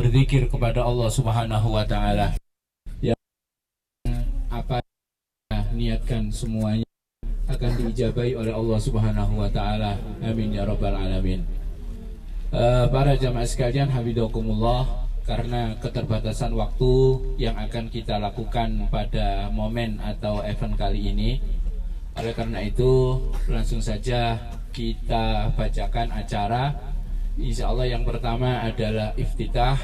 berzikir kepada Allah Subhanahu wa taala. Yang apa niatkan semuanya akan diijabahi oleh Allah Subhanahu wa taala. Amin ya rabbal alamin. Para jamaah sekalian, hafizakumullah, karena keterbatasan waktu yang akan kita lakukan pada momen atau event kali ini, oleh karena itu langsung saja kita bacakan acara. Insya Allah yang pertama adalah iftitah,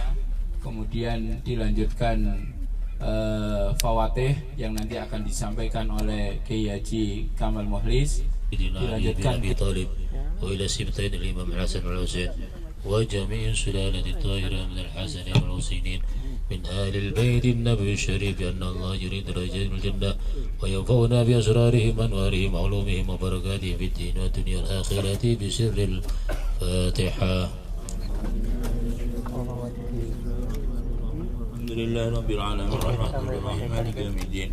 kemudian dilanjutkan Fawatih yang nanti akan disampaikan oleh Kiai Haji Kamal Muhlis, dilanjutkan وإلى سبتين الإمام الحسن والحسين وجميع سلالة الطاهرة من الحسن والحسينين من آل البيت النبوي الشريف أن الله يريد درجات الجنة وينفعنا بأسرارهم وأنوارهم وعلومهم وبركاتهم في الدين والدنيا والآخرة بسر الفاتحة. الحمد لله رب العالمين الرحمن الرحيم مالك يوم الدين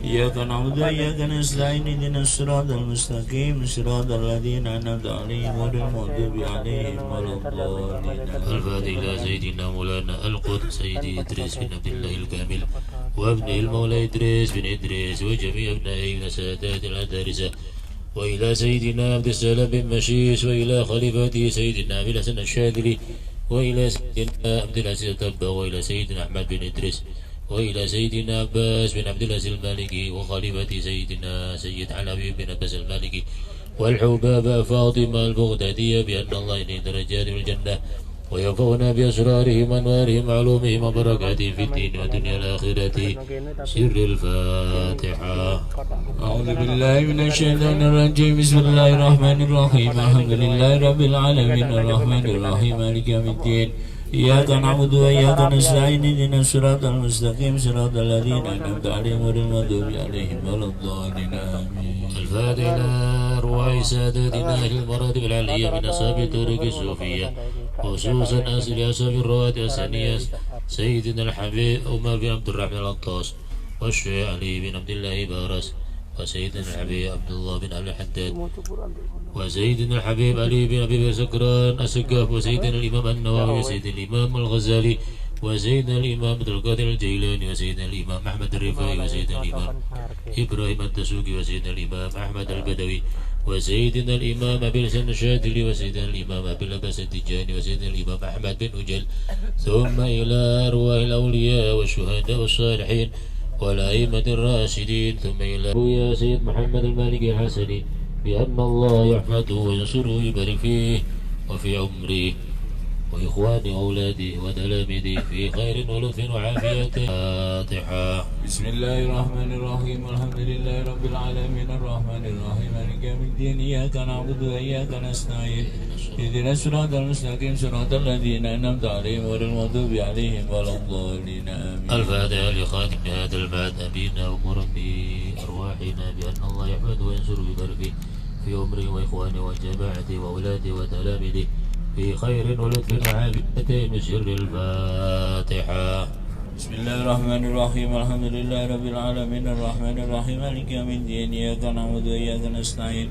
إياك نعبد وإياك نستعين اهدنا الصراط المستقيم صراط الذين أنعمت عليهم غير المغضوب عليهم ولا الضالين. الفاتحة إلى سيدنا مولانا القدس سيدي إدريس بن عبد الله الكامل وابنه المولى إدريس بن إدريس وجميع أبنائه من السادات الأدارسة وإلى سيدنا عبد السلام بن مشيش وإلى خليفته سيدنا أبي الحسن الشاذلي وإلى سيدنا عبد العزيز الدبا وإلى سيدنا أحمد بن إدريس وإلى سيدنا عباس بن عبد العزيز المالكي وخليفة سيدنا سيد علوي بن عباس المالكي والحبابة فاطمة البغدادية بأن الله ينهي درجات في الجنة وينفعنا بأسرارهم وأنوارهم وعلومهم وبركاتهم في الدين والدنيا الآخرة سر الفاتحة. أعوذ بالله من الشيطان الرجيم بسم الله الرحمن الرحيم الحمد لله رب العالمين الرحمن الرحيم مالك يوم الدين إياك نعبد وإياك نستعين اهدنا الصراط المستقيم صراط الذين أنعمت عليهم غير المغضوب عليهم ولا الضالين آمين. الفاتحة إلى أرواح ساداتنا أهل المراتب العليا من أصحاب الطريق الصوفية خصوصا أصحاب الرواتب الثانية سيدنا الحبيب عمر بن عبد الرحمن العطاس والشيخ علي بن عبد الله بارس وسيدنا الحبيب عبد الله بن أبي الحداد وسيدنا الحبيب علي بن أبي سكران السقاف وسيدنا الإمام النووي وسيدنا الإمام الغزالي وسيدنا الإمام عبد القادر الجيلاني وسيدنا الإمام أحمد الرفاعي وسيدنا الإمام إبراهيم الدسوقي وسيدنا الإمام أحمد البدوي وسيدنا الإمام أبي الحسن الشاذلي وسيدنا الإمام أبي العباس التجاني وسيدنا الإمام أحمد بن أجل ثم إلى أرواح الأولياء والشهداء والصالحين والأئمة الراشدين ثم إلى يا سيد محمد المالكي الحسني بأن الله يحفظه وينصره ويبارك فيه وفي عمره وإخواني أولادي وتلاميذي في خير ولطف وعافية. فاتحة. بسم الله الرحمن الرحيم الحمد لله رب العالمين الرحمن الرحيم مالك يوم الدين إياك نعبد وإياك نستعين اهدنا الصراط المستقيم صراط الذين أنعمت عليهم غير المغضوب عليهم ولا الضالين آمين. الفاتحة لخاتم هذا المعهد أبينا ومربي أرواحنا بأن الله يحفظه وينصره ويبارك فيه في عمره وإخوانه وجماعته وأولاده وتلاميذه في خير ولطف وعافية بسر الفاتحة. بسم الله الرحمن الرحيم الحمد لله رب العالمين الرحمن الرحيم مالك يوم الدين إياك نعبد وإياك نستعين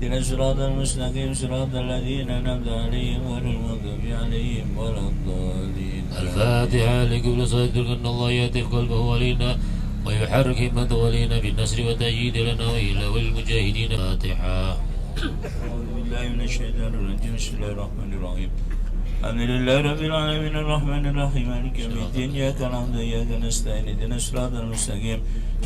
اهدنا الصراط المستقيم صراط الذين أنعمت عليهم غير المغضوب عليهم ولا الضالين. الفاتحة لكل صادق أن الله يهدي قلبه ولينا ويحرك همته ولينا بالنصر والتأييد لنا وإلى والمجاهدين. الفاتحة. أعوذ بالله من الشيطان الرجيم بسم الله الرحمن الرحيم الحمد لله رب العالمين الرحمن الرحيم مالك يوم الدين إياك نعبد وإياك نستعين اهدنا الصراط المستقيم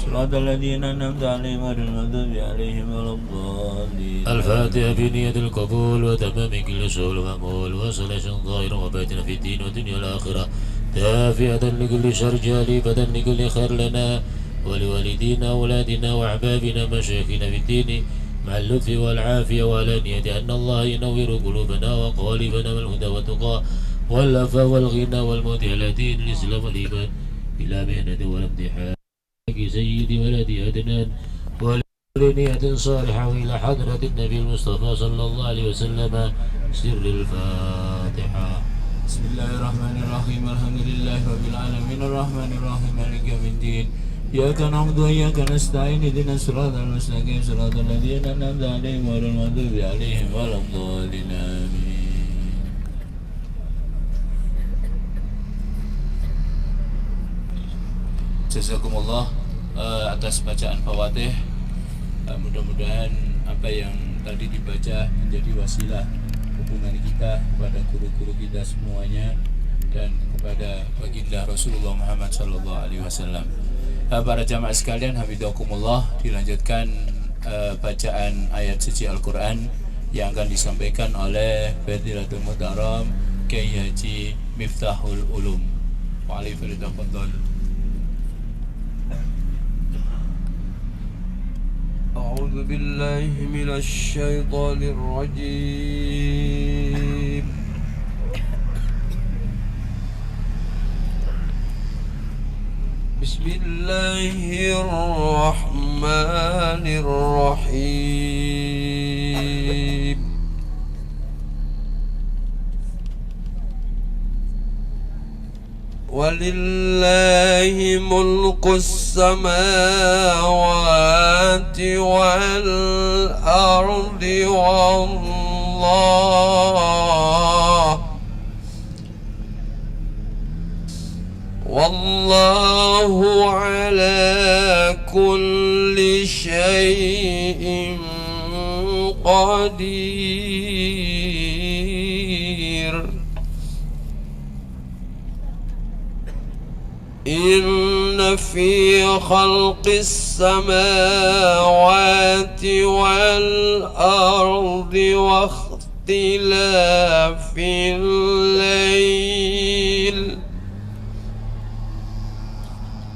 صراط الذين أنعمت عليهم غير المغضوب عليهم ولا الضالين. الفاتحة بنية القبول وتمام كل سؤال ومأمول وصلاة ظاهرة وباطنة في الدين والدنيا والآخرة دافئة لكل شر جالبة لكل خير لنا ولوالدينا أولادنا وأحبابنا مشايخنا في الدين مع اللطف والعافية والأنية أن الله ينور قلوبنا وقالبنا بالهدى والتقى والعفاف والغنى والموت على دين الإسلام والإيمان بلا مهنة ولا امتحان. سيدي ولدي أدنان ولنية صالحة وإلى حضرة النبي المصطفى صلى الله عليه وسلم سر الفاتحة. بسم الله الرحمن الرحيم الحمد لله رب العالمين الرحمن الرحيم مالك يوم الدين إياك نعبد وإياك نستعين اهدنا الصراط المستقيم صراط الذين أنعمت عليهم غير المغضوب عليهم ولا الضالين آمين. Jazakumullah atas bacaan Fawatih. Mudah-mudahan apa yang tadi dibaca menjadi wasilah hubungan kita kepada guru-guru kita semuanya dan kepada baginda Rasulullah Muhammad SAW. Para jamaah sekalian, hafizakumullah, dilanjutkan bacaan ayat suci Al-Quran yang akan disampaikan oleh Fadilatul Muhtaram Kiai Haji Miftahul Ulum. Wa'alaikumsalam. أعوذ بالله من الشيطان الرجيم. بسم الله الرحمن الرحيم. ولله ملك السماوات والأرض والله على كل شيء قدير. إن في خلق السماوات والأرض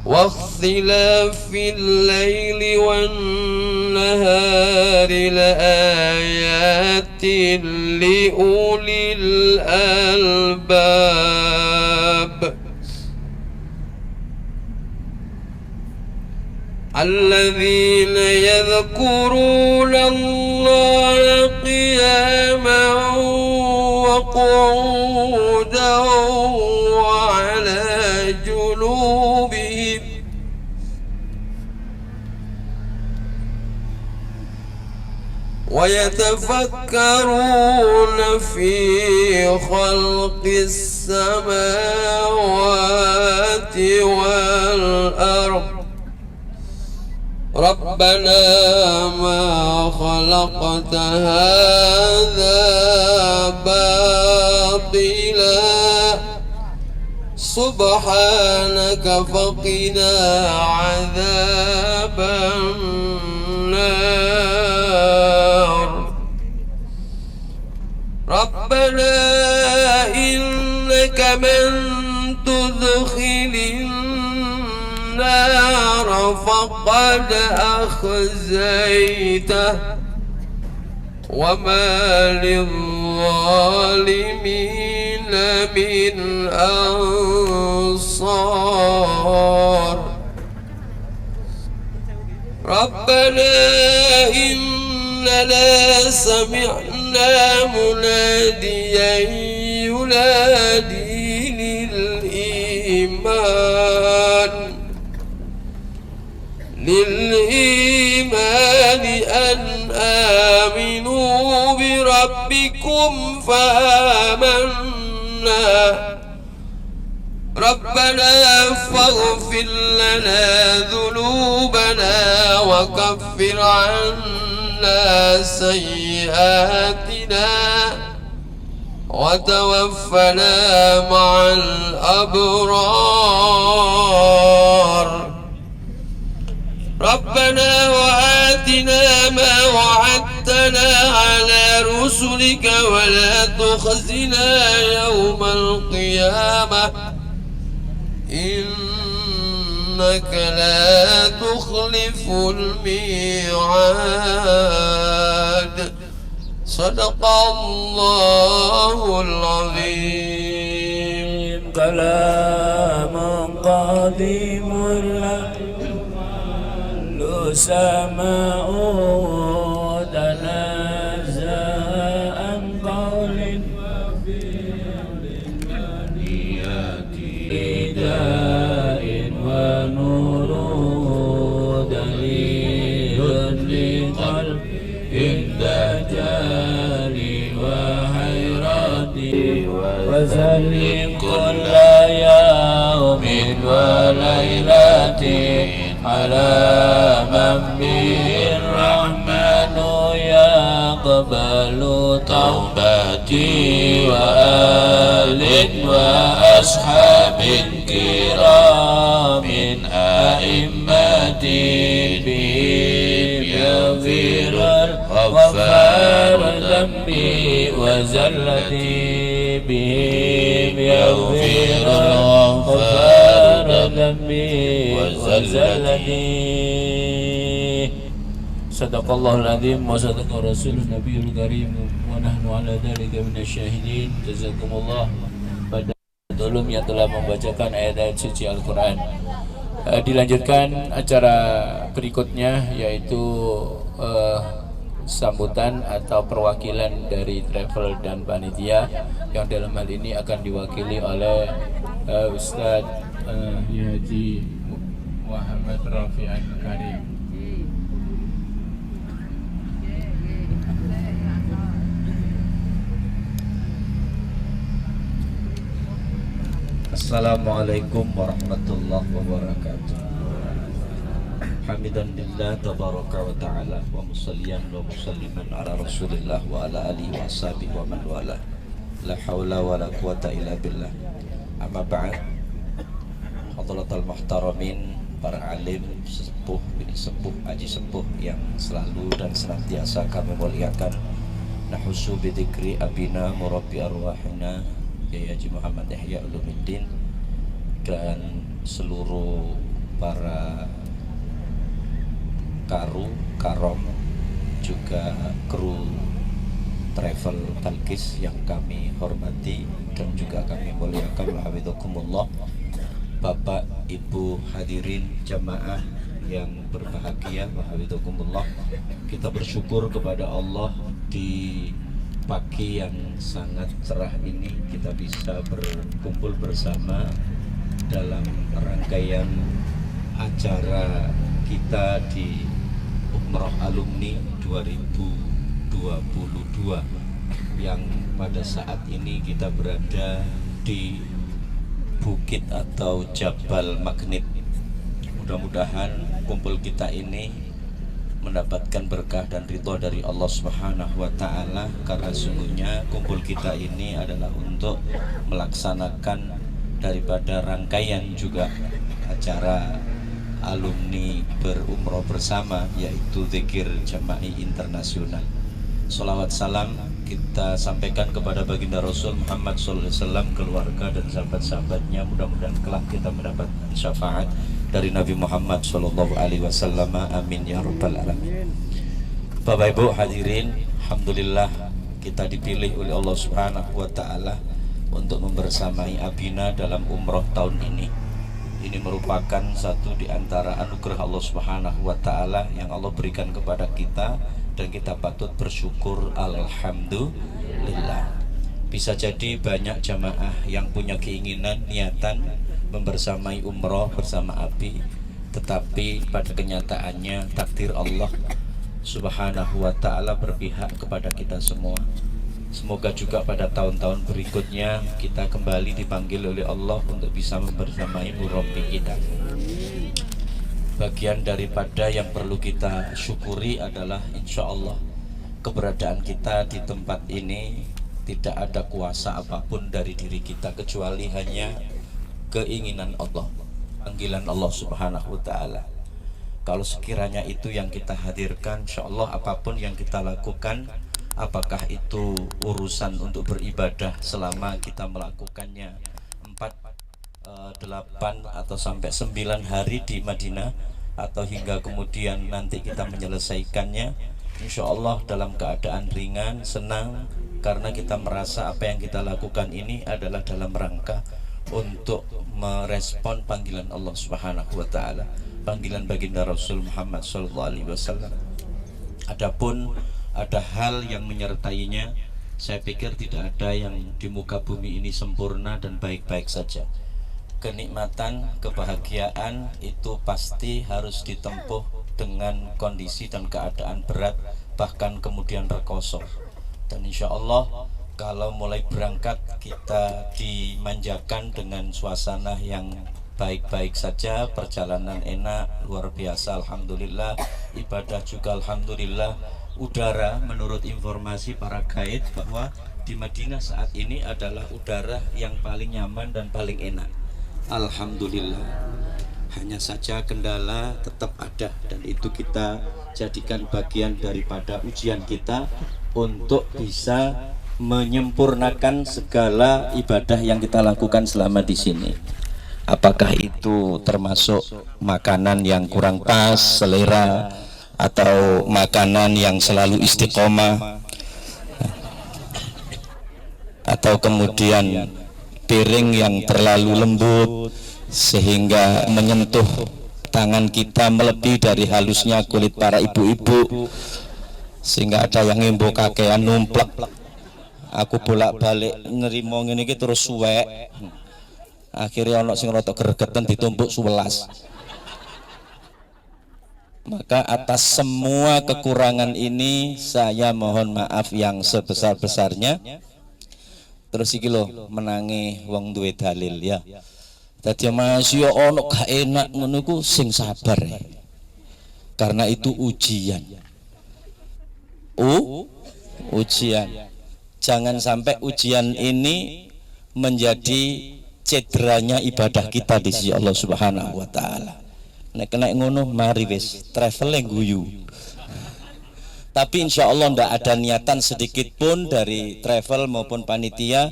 واختلاف الليل والنهار لآيات لأولي الألباب الذين يذكرون الله قياما وقعودا وعلى جنوبهم ويتفكرون في خلق السماوات والأرض ربنا ما خلقت هذا باطلا سبحانك فقنا عذاب النار. ربنا إنك من تدخل النار فقد أخزيته وما للظالمين من أنصار. ربنا إننا سمعنا مناديا ينادي للإيمان أن آمنوا بربكم فآمنا. ربنا فاغفر لنا ذنوبنا وكفر عنا سيئاتنا وتوفنا مع الأبرار. ربنا وآتنا ما وعدتنا على رسلك ولا تخزنا يوم القيامة إنك لا تخلف الميعاد. صدق الله العظيم. كلام قديم سماء تنازع عن قول بداء ونور دليل لقلب الدجال وحيرته وسلم كل يوم وليلة على من به الرحمن يقبل توبتي وآل وأصحاب كرام أئمة بهم يغفر الغفار ذنبي وزلتي بهم يغفر الغفار ذنبي وزلتي. Sadaqallahul azim wa sadaqa rasulun nabiyul karim wa nahnu ala dzalika minasyahidin. Jazakumullah pada Tulum yang telah membacakan ayat-ayat suci Al-Quran. Dilanjutkan acara berikutnya, yaitu sambutan atau perwakilan dari travel dan panitia, yang dalam hal ini akan diwakili oleh Ustadz Haji Muhammad Rafi'an Karim. Assalamualaikum warahmatullahi wabarakatuh. Hamidan lillah tabaraka wa ta'ala wa musalliyan wa musalliman ala rasulillah wa ala alihi wa sahbihi wa man wala. La hawla wa la quwata illa billah. Amma ba'd. Hadratal muhtaramin, para alim, sepuh, bini sepuh, aji sepuh yang selalu dan senantiasa kami muliakan. Nahusu bidikri abina murabbi arwahina Kiai Haji Muhammad Yahya Ulumuddin, dan seluruh para karom, juga kru travel Balqis yang kami hormati dan juga kami muliakan. Wa'abidukumullah, Bapak Ibu hadirin jamaah yang berbahagia, wa'abidukumullah. Kita bersyukur kepada Allah di pagi yang sangat cerah ini kita bisa berkumpul bersama dalam rangkaian acara kita di Umroh Alumni 2022 yang pada saat ini kita berada di bukit atau Jabal Magnet. Mudah-mudahan kumpul kita ini mendapatkan berkah dan ridho dari Allah Subhanahu wa ta'ala, karena sungguhnya kumpul kita ini adalah untuk melaksanakan daripada rangkaian juga acara alumni berumroh bersama, yaitu zikir jama'i internasional. Salawat salam kita sampaikan kepada baginda Rasul Muhammad SAW, keluarga dan sahabat-sahabatnya. Mudah-mudahan kelak kita mendapatkan syafaat dari Nabi Muhammad SAW. Amin ya rabbal alamin. Bapak Ibu hadirin, alhamdulillah kita dipilih oleh Allah Subhanahu wa ta'ala untuk membersamai Abina dalam umroh tahun ini. Ini merupakan satu di antara anugerah Allah Subhanahu wa ta'ala yang Allah berikan kepada kita, dan kita patut bersyukur. Alhamdulillah. Bisa jadi banyak jamaah yang punya keinginan, niatan membersamai umroh bersama Abi, tetapi pada kenyataannya takdir Allah Subhanahu wa ta'ala berpihak kepada kita semua. Semoga juga pada tahun-tahun berikutnya kita kembali dipanggil oleh Allah untuk bisa membersamai murabbi kita. Bagian daripada yang perlu kita syukuri adalah insya Allah keberadaan kita di tempat ini tidak ada kuasa apapun dari diri kita, kecuali hanya keinginan Allah, panggilan Allah Subhanahu wa ta'ala. Kalau sekiranya itu yang kita hadirkan, insya Allah apapun yang kita lakukan, apakah itu urusan untuk beribadah selama kita melakukannya 4, 8 atau sampai 9 hari di Madinah, atau hingga kemudian nanti kita menyelesaikannya, insya Allah dalam keadaan ringan, senang, karena kita merasa apa yang kita lakukan ini adalah dalam rangka untuk merespon panggilan Allah Subhanahu wa ta'ala, panggilan baginda Rasul Muhammad SAW. Adapun ada hal yang menyertainya, saya pikir tidak ada yang di muka bumi ini sempurna dan baik-baik saja. Kenikmatan, kebahagiaan itu pasti harus ditempuh dengan kondisi dan keadaan berat, bahkan kemudian rekoso. Dan insya Allah kalau mulai berangkat kita dimanjakan dengan suasana yang baik-baik saja, perjalanan enak, luar biasa, alhamdulillah. Ibadah juga alhamdulillah. Udara menurut informasi para guide bahwa di Madinah saat ini adalah udara yang paling nyaman dan paling enak, alhamdulillah. Hanya saja kendala tetap ada, dan itu kita jadikan bagian daripada ujian kita untuk bisa menyempurnakan segala ibadah yang kita lakukan selama di sini. Apakah itu termasuk makanan yang kurang pas selera, atau makanan yang selalu istiqomah, atau kemudian piring yang terlalu lembut sehingga menyentuh tangan kita melebihi dari halusnya kulit para ibu-ibu, sehingga ada yang ngimbo kakean numplek. Aku bolak-balik nerimo ngene iki terus suwek. Akhirnya ono sing rada gregeten ditumpuk 11. Maka atas semua kekurangan ini saya mohon maaf yang sebesar-besarnya. Terus iki lho menangi wong duwe dalil ya. Dadi masih ono gak enak ngono iku sing sabar ya. Karena itu ujian. Ujian. Jangan sampai ujian ini menjadi cederanya ibadah kita di sisi Allah Subhanahu wa taala. Nek kena ngono mari wis traveling guyu. Tapi insya Allah ndak ada niatan sedikit pun dari travel maupun panitia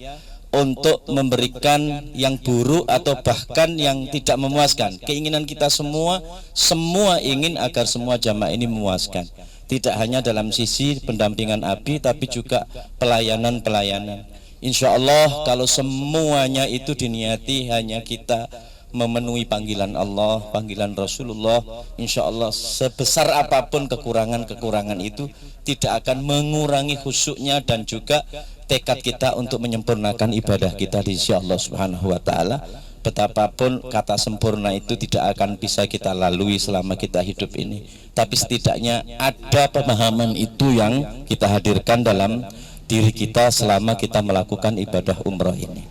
untuk memberikan yang buruk atau bahkan yang tidak memuaskan. Keinginan kita semua ingin agar semua jamaah ini memuaskan. Tidak hanya dalam sisi pendampingan Abi, tapi juga pelayanan-pelayanan. Insya Allah kalau semuanya itu diniati hanya kita memenuhi panggilan Allah, panggilan Rasulullah, insya Allah sebesar apapun kekurangan-kekurangan itu tidak akan mengurangi khusyuknya dan juga tekad kita untuk menyempurnakan ibadah kita di sisi Allah Subhanahu wa taala. Betapapun kata sempurna itu tidak akan bisa kita lalui selama kita hidup ini, tapi setidaknya ada pemahaman itu yang kita hadirkan dalam diri kita selama kita melakukan ibadah umroh ini.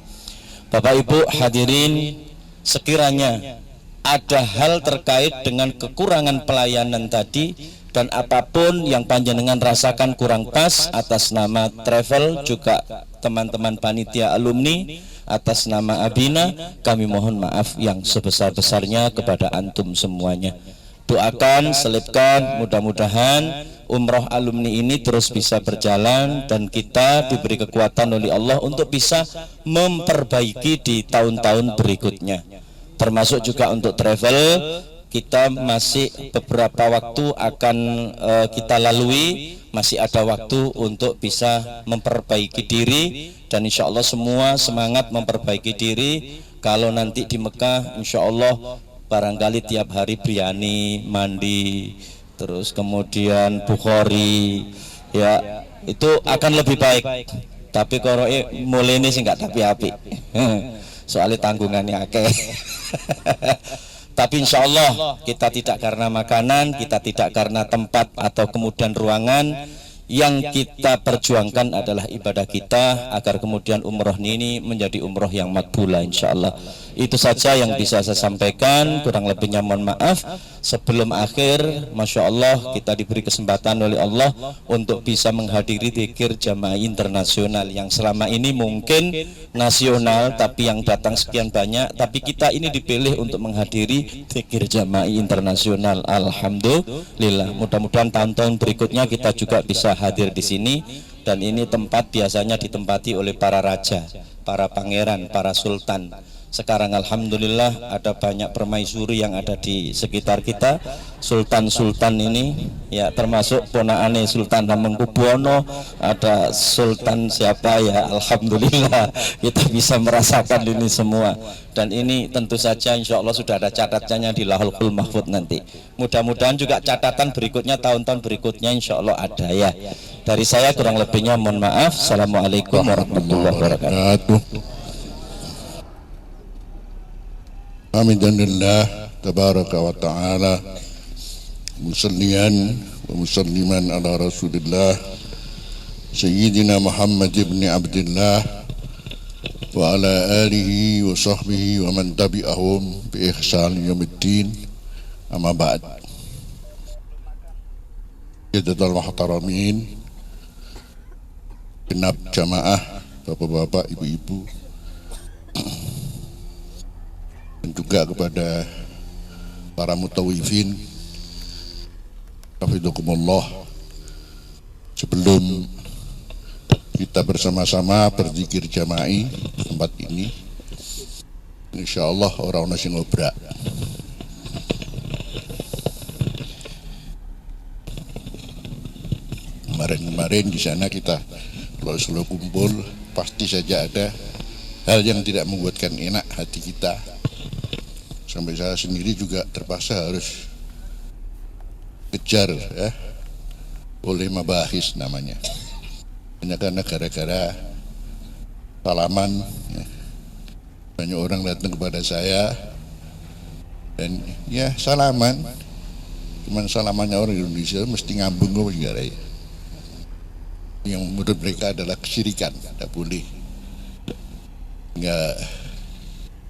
Bapak Ibu hadirin, sekiranya ada hal terkait dengan kekurangan pelayanan tadi dan apapun yang panjenengan rasakan kurang pas atas nama travel juga teman-teman panitia alumni, atas nama Abina, kami mohon maaf yang sebesar-besarnya kepada antum semuanya. Doakan, selipkan, mudah-mudahan umroh alumni ini terus bisa berjalan dan kita diberi kekuatan oleh Allah untuk bisa memperbaiki di tahun-tahun berikutnya. Termasuk juga untuk travel, kita masih beberapa waktu akan kita lalui, masih ada waktu untuk bisa memperbaiki diri, dan insya Allah semua semangat memperbaiki diri. Kalau nanti di Mekah insya Allah barangkali tiap hari biryani, mandi, terus kemudian bukhori, ya itu akan lebih baik. Tapi kalau mulai ini sih nggak tapi soalnya tanggungannya akeh. Tapi insya Allah kita tidak karena makanan, kita tidak karena tempat atau kemudian ruangan. Yang kita perjuangkan adalah ibadah kita agar kemudian umroh ini menjadi umroh yang makbulah insya Allah. Itu saja yang bisa saya sampaikan, kurang lebihnya mohon maaf. Sebelum akhir, Masya Allah kita diberi kesempatan oleh Allah untuk bisa menghadiri dzikir jamaah internasional yang selama ini mungkin nasional tapi yang datang sekian banyak, tapi kita ini dipilih untuk menghadiri dzikir jamaah internasional. Alhamdulillah, mudah-mudahan tahun-tahun berikutnya kita juga bisa hadir di sini, dan ini tempat biasanya ditempati oleh para raja, para pangeran, para sultan. Sekarang alhamdulillah ada banyak permaisuri yang ada di sekitar kita. Sultan-sultan ini ya termasuk ponaane Sultan Hamengkubuwono, ada sultan siapa ya, alhamdulillah kita bisa merasakan ini semua. Dan ini tentu saja insya Allah sudah ada catatannya di Lauhul Mahfuz nanti. Mudah-mudahan juga catatan berikutnya, tahun-tahun berikutnya insya Allah ada ya. Dari saya kurang lebihnya mohon maaf. Assalamualaikum warahmatullahi wabarakatuh. Hamdulillah tabaraka wa ta'ala, musallian wa musalliman ala Rasulillah Sayyidina Muhammad ibn Abdullah wa ala alihi wa sahbihi wa man tabi'ahum bi ihsan yaumiddin. Amma ba'd. Jadatul muhtaramin, genap jamaah, bapak-bapak, ibu-ibu, dan juga kepada para mutawifin, hafizakumullah. Sebelum kita bersama-sama berzikir jama'i tempat ini, insyaallah orang nasi ngobrak. Kemarin di sana kita kalau selalu kumpul pasti saja ada hal yang tidak membuatkan enak hati kita. Sampai saya sendiri juga terpaksa harus kejar ya, oleh mabahis namanya. Hanya karena gara-gara salaman ya, banyak orang datang kepada saya dan ya salaman, cuman salamannya orang Indonesia mesti ngambung kok negara ya. Yang menurut mereka adalah kesyirikan, tidak boleh, nggak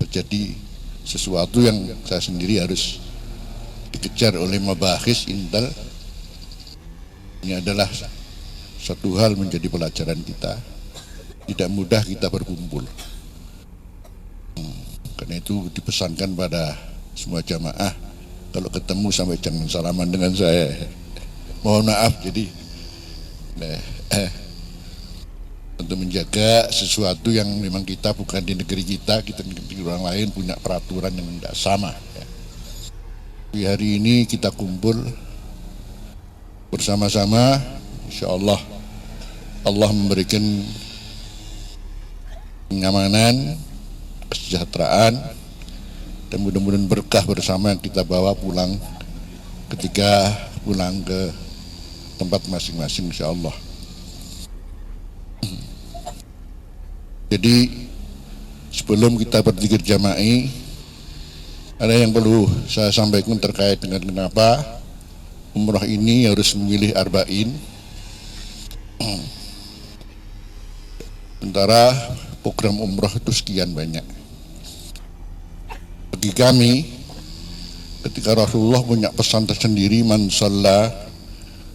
terjadi sesuatu yang saya sendiri harus dikejar oleh mabahis intel. Ini adalah satu hal menjadi pelajaran kita, tidak mudah kita berkumpul. Karena itu dipesankan pada semua jamaah, kalau ketemu sampai jangan salaman dengan saya. Mohon maaf, jadi untuk menjaga sesuatu yang memang kita bukan di negeri kita di orang lain punya peraturan yang tidak sama ya. Di hari ini kita kumpul bersama-sama, insyaallah Allah memberikan kenyamanan, kesejahteraan, dan mudah-mudahan berkah bersama yang kita bawa pulang ketika pulang ke tempat masing-masing, insyaallah. Jadi sebelum kita berzikir jama'i, ada yang perlu saya sampaikan terkait dengan kenapa umrah ini harus memilih arba'in. Sementara program umrah itu sekian banyak. Bagi kami, ketika Rasulullah punya pesan tersendiri, man shalla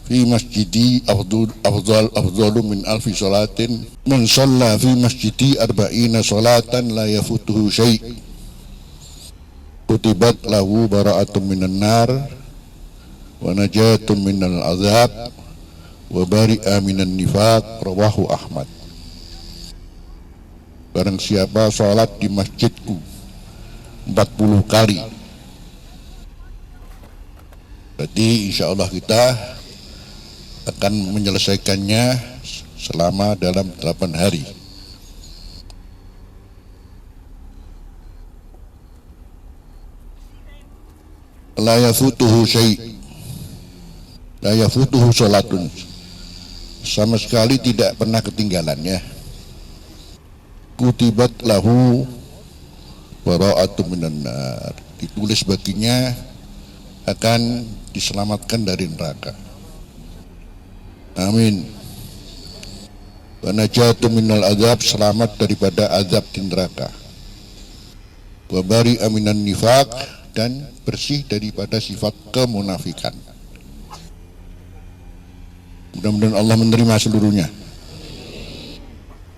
fi masjidi afdalu min alfi salatin, man shalla fi masjidi arba'ina salatan la yafutuhu syai' kutibat lahu bara'atun minan nar wa najatun minal azab wa bari'a minan nifaq, rawahu Ahmad. Barang siapa salat di masjidku 40 kali, berarti insyaallah kita akan menyelesaikannya selama dalam 8 hari. La yafutuhu syai', la yafutuhu salatun, sama sekali tidak pernah ketinggalannya. Kutibat lahu bara'atun minan nar, ditulis baginya akan diselamatkan dari neraka. Amin. Wa najatu minal azab, selamat daripada azab di neraka. Wa bari'a minan nifaq, dan bersih daripada sifat kemunafikan. Mudah-mudahan Allah menerima seluruhnya.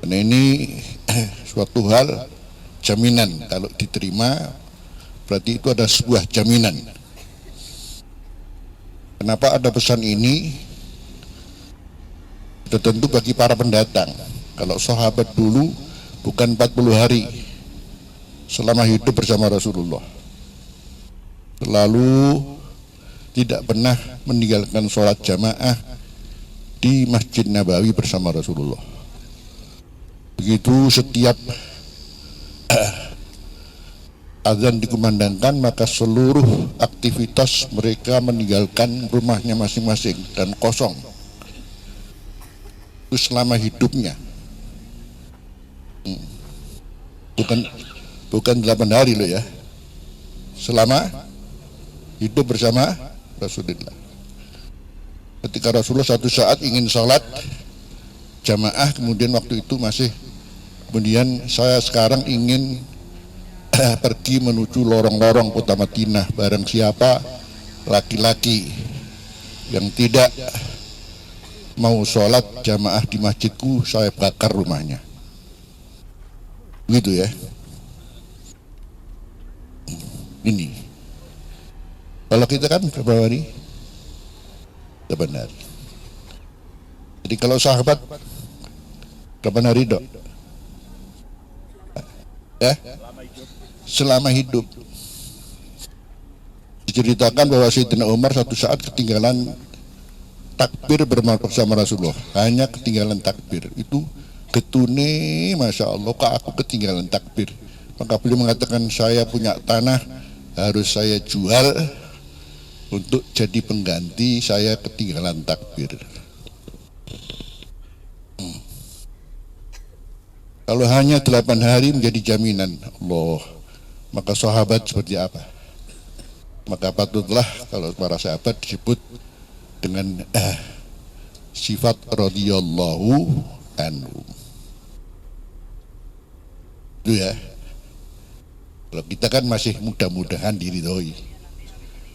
Karena ini suatu hal jaminan, kalau diterima berarti itu ada sebuah jaminan. Kenapa ada pesan ini? Itu tentu bagi para pendatang. Kalau sahabat dulu bukan 40 hari selama hidup bersama Rasulullah, selalu tidak pernah meninggalkan sholat jamaah di Masjid Nabawi bersama Rasulullah. Begitu setiap azan dikumandangkan, maka seluruh aktivitas mereka meninggalkan rumahnya masing-masing dan kosong. Itu selama hidupnya. Bukan 8 hari loh ya. Selama hidup bersama Rasulullah. Ketika Rasulullah satu saat ingin sholat jamaah, kemudian waktu itu masih Kemudian saya sekarang ingin pergi menuju lorong-lorong kota Madinah. Barang siapa laki-laki yang tidak mau sholat jamaah di masjidku, saya bakar rumahnya. Begitu ya. Ini kalau kita kan berapa hari? 8 hari. Jadi kalau sahabat 8 hari dok ya, selama hidup. Diceritakan bahwa Sayyidina Umar satu saat ketinggalan takbir bersama Rasulullah, hanya ketinggalan takbir. Itu getune, masya Allah, kok aku ketinggalan takbir. Maka beliau mengatakan, saya punya tanah harus saya jual untuk jadi pengganti saya ketinggalan takbir. Kalau hanya 8 hari menjadi jaminan Allah, maka sahabat seperti apa? Maka patutlah kalau para sahabat disebut dengan sifat radhiyallahu anhu. Itu ya. Kalau kita kan masih mudah-mudahan diridhoi.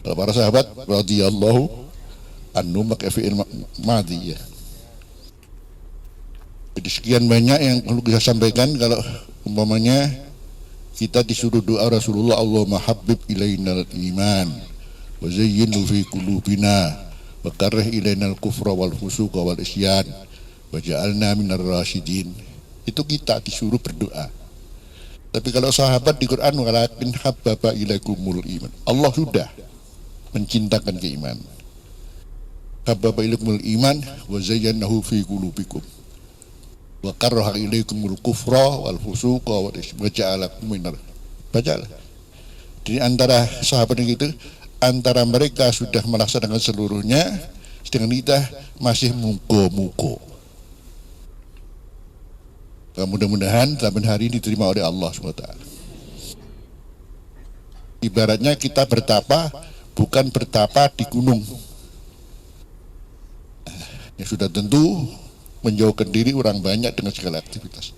Kalau para sahabat radhiyallahu anhu maka fi'il madhi ya. Jadi sekian banyak yang perlu kita sampaikan. Kalau umpamanya kita disuruh doa Rasulullah, Allahumma habbib ilainal iman wa zayyinhu fi qulubina wa karrih ilainal kufra wal fusuqa wal isyan wa ja'alna minar rasyidin. Itu kita disuruh berdoa. Tapi kalau sahabat di Quran walakin habbaba ilaikumul iman, Allah sudah mencintakan keimanan. Habbaba ilaikumul iman wa zayyanahu fi qulubikum wa karraha ilaikumul kufra wal fusuqa wal isyan wa ja'alakum minar. Bacalah. Jadi antara sahabat itu, antara mereka sudah melaksanakan seluruhnya, sedangkan kita masih muko-muko. Mudah-mudahan 8 hari diterima oleh Allah SWT. Ibaratnya kita bertapa, bukan bertapa di gunung. Ya sudah tentu menjauhkan diri orang banyak dengan segala aktivitas.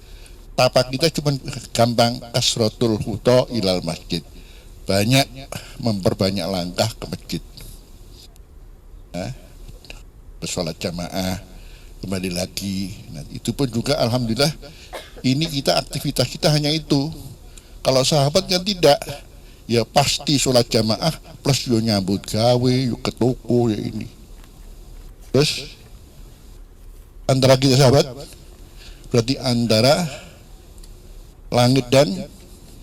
Tapak kita cuma gampang, kasratul huta ilal masjid, banyak memperbanyak langkah ke masjid, bersolat jamaah, kembali lagi. Nah, itu pun juga alhamdulillah, ini kita aktivitas kita hanya itu. Kalau sahabat kan tidak, ya pasti sholat jamaah plus yo nyambut gawe, yo ke toko, ya ini. Terus antara kita sahabat berarti antara langit dan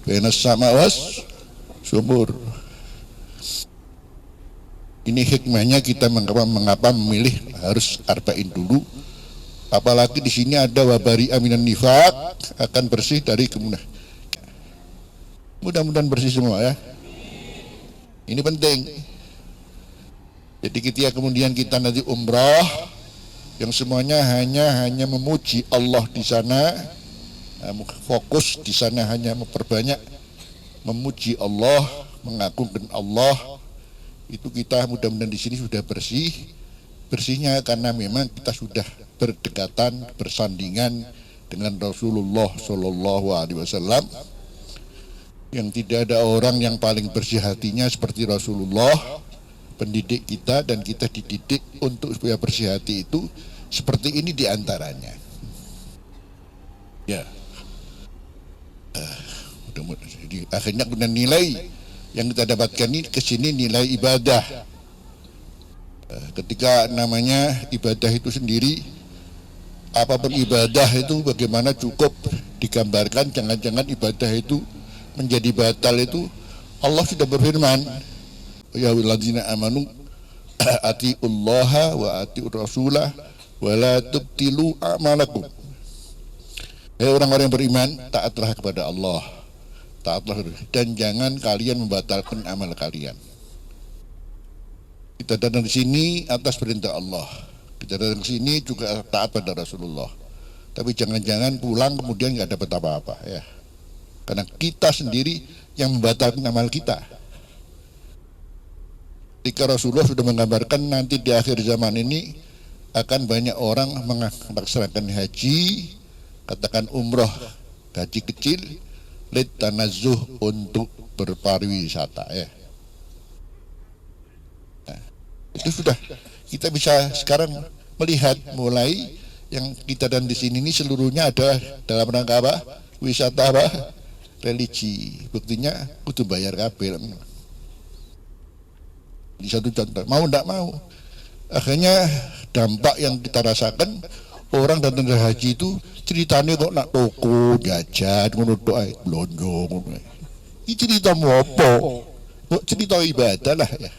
benas sama was sumur. Ini hikmahnya kita mengapa memilih harus arba'in dulu. Apalagi di sini ada wabari aminan nifaq, akan bersih dari kemunafikan. Mudah-mudahan bersih semua ya. Ini penting. Jadi ketika kemudian kita nanti umrah, yang semuanya hanya memuji Allah di sana, fokus di sana hanya memperbanyak memuji Allah, mengagungkan Allah. Itu kita mudah-mudahan di sini sudah bersih. Bersihnya karena memang kita sudah berdekatan, bersandingan dengan Rasulullah Shallallahu Alaihi Wasallam. Yang tidak ada orang yang paling bersih hatinya seperti Rasulullah, pendidik kita, dan kita dididik untuk supaya bersih hati itu seperti ini diantaranya. Ya, jadi akhirnya kemudian nilai yang kita dapatkan ini kesini nilai ibadah. Ketika namanya ibadah itu sendiri, apapun ibadah itu bagaimana cukup digambarkan, jangan-jangan ibadah itu menjadi batal. Itu Allah sudah berfirman, ya walladzina amanu atiullaha wa atiur rasulah wa la tubtilu a'malakum. Hai orang-orang yang beriman, taatlah kepada Allah, taatlah, dan jangan kalian membatalkan amal kalian. Kita datang di sini atas perintah Allah, kita datang di sini juga taat pada Rasulullah. Tapi jangan-jangan pulang kemudian nggak dapat apa-apa ya, karena kita sendiri yang membatalkan amal kita. Ketika Rasulullah sudah menggambarkan nanti di akhir zaman ini akan banyak orang melaksanakan haji, katakan umroh gaji kecil lit tanazzuh untuk berpariwisata ya. Nah, itu sudah kita bisa sekarang melihat mulai yang kita dan di sini ini seluruhnya ada dalam rangka apa? Wisata apa? Religi. Buktinya kudu bayar kabel. Ini satu contoh. Mau tidak mau. Akhirnya dampak yang kita rasakan, orang datang dari haji itu ceritanya kok nak toko jajan ngono tok ae blonjo ngono. Iki cerita apa? Kok cerita ibadah lah ya.